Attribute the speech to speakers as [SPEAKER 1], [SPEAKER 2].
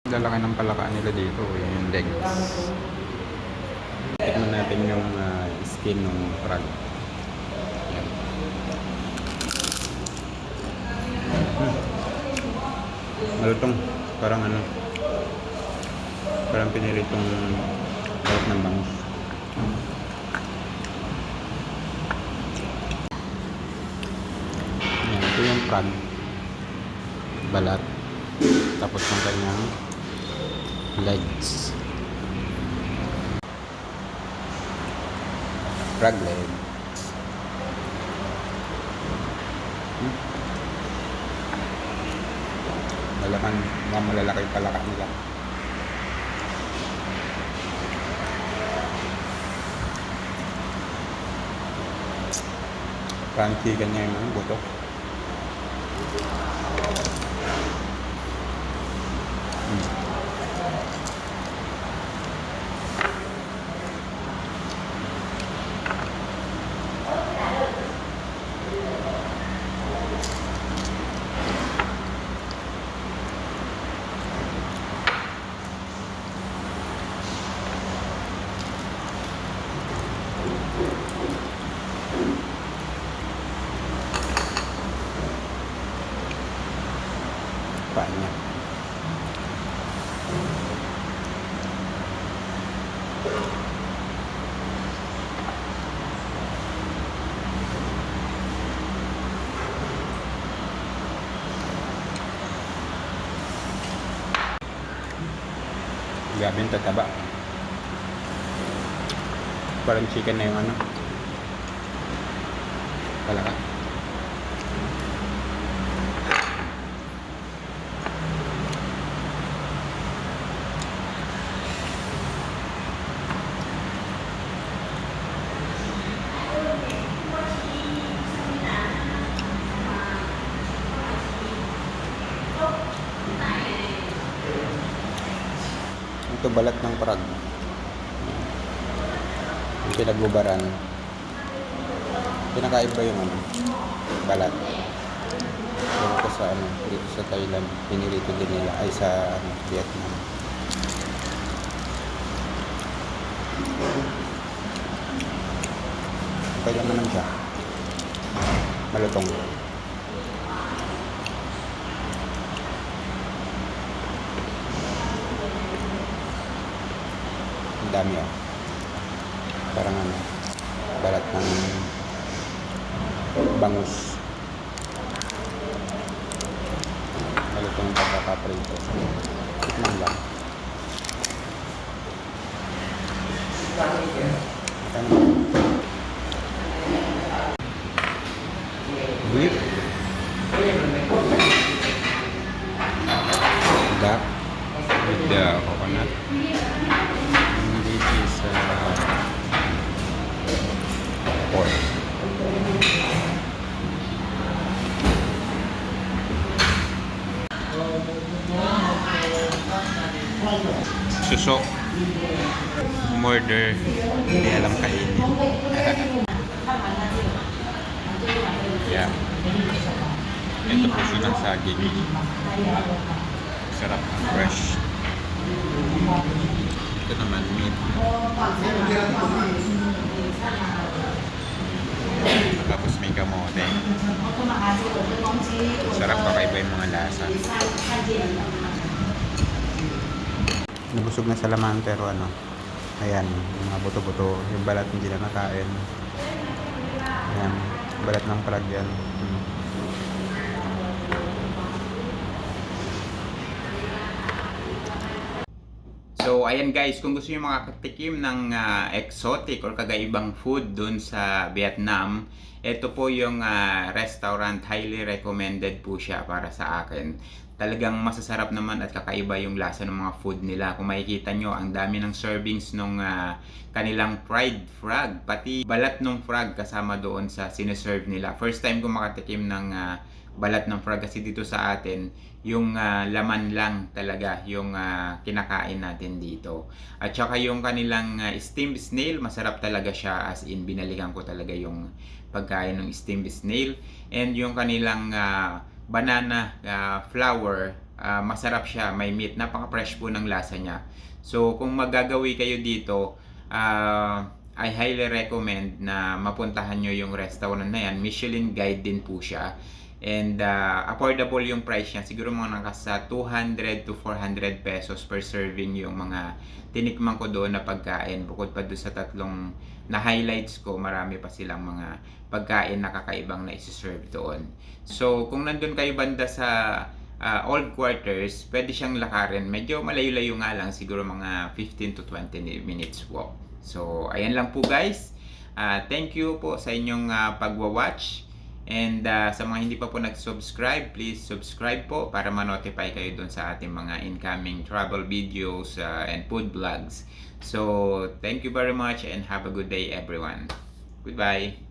[SPEAKER 1] Lalaki ng palaka nila dito, yung legs. Tignan natin yung skin ng frog. Yan. Malutong. Parang parang piniritong balat ng bangus. Yan, ito yung frog. Balat. Tapos yung kanyang legs. Frog legs. Malakan, mga malalaki yung palaka nila. Crunchy kanya yung buto. Paa niya. Grabe yung tataba. Parang chicken na yung palaka. Ito balat ng frog. Yung pinagbubaran. Pinakaiba yung balat. Ito sa dito sa Thailand, pinirito din nila ay sa Vietnam. Okay lang naman siya. Malutong. Ang dami parang balat ng bangus. Malutong pagkakaprito. Tikman lang. Beef. Duck with the coconut. And this is pork. Suso. Murder. Hindi alam kainin. Yeah. Ito puso ng saging. Sarap ng fresh. Ito naman meat. Tapos may kamote. Sarap, kakaiba yung mga lasa. Nabusog na sa laman pero ayan, yung mga buto-buto, yung balat hindi na nakain. Ayan, balat ng frog yan. So, ayan guys, kung gusto nyo makakatikim ng exotic or kagaibang food dun sa Vietnam, ito po yung restaurant, highly recommended po siya para sa akin. Talagang masasarap naman at kakaiba yung lasa ng mga food nila. Kung makikita nyo, ang dami ng servings nung kanilang fried frog. Pati balat ng frog kasama doon sa sineserve nila. First time ko makatikim ng balat ng frog kasi dito sa atin, yung laman lang talaga yung kinakain natin dito. At saka yung kanilang steamed snail, masarap talaga siya, as in binalikan ko talaga yung pagkain ng steamed snail. And yung kanilang banana flour, masarap siya, may meat, napaka-fresh po ng lasa niya. So kung magagawi kayo dito, I highly recommend na mapuntahan nyo yung restaurant na yan. Michelin guide din po siya. And affordable yung price niya. Siguro mga nakasa 200 to 400 pesos per serving yung mga tinikman ko doon na pagkain. Bukod pa doon sa tatlong na highlights ko, marami pa silang mga pagkain na kakaibang na isi-serve doon. So kung nandun kayo banda sa old quarters, pwede siyang lakarin. Medyo malayo-layo nga lang, siguro mga 15 to 20 minutes walk. So ayan lang po guys. Thank you po sa inyong pagwa-watch. And sa mga hindi pa po nag-subscribe, please subscribe po para ma-notify kayo dun sa ating mga incoming travel videos and food vlogs. So, thank you very much and have a good day everyone. Goodbye!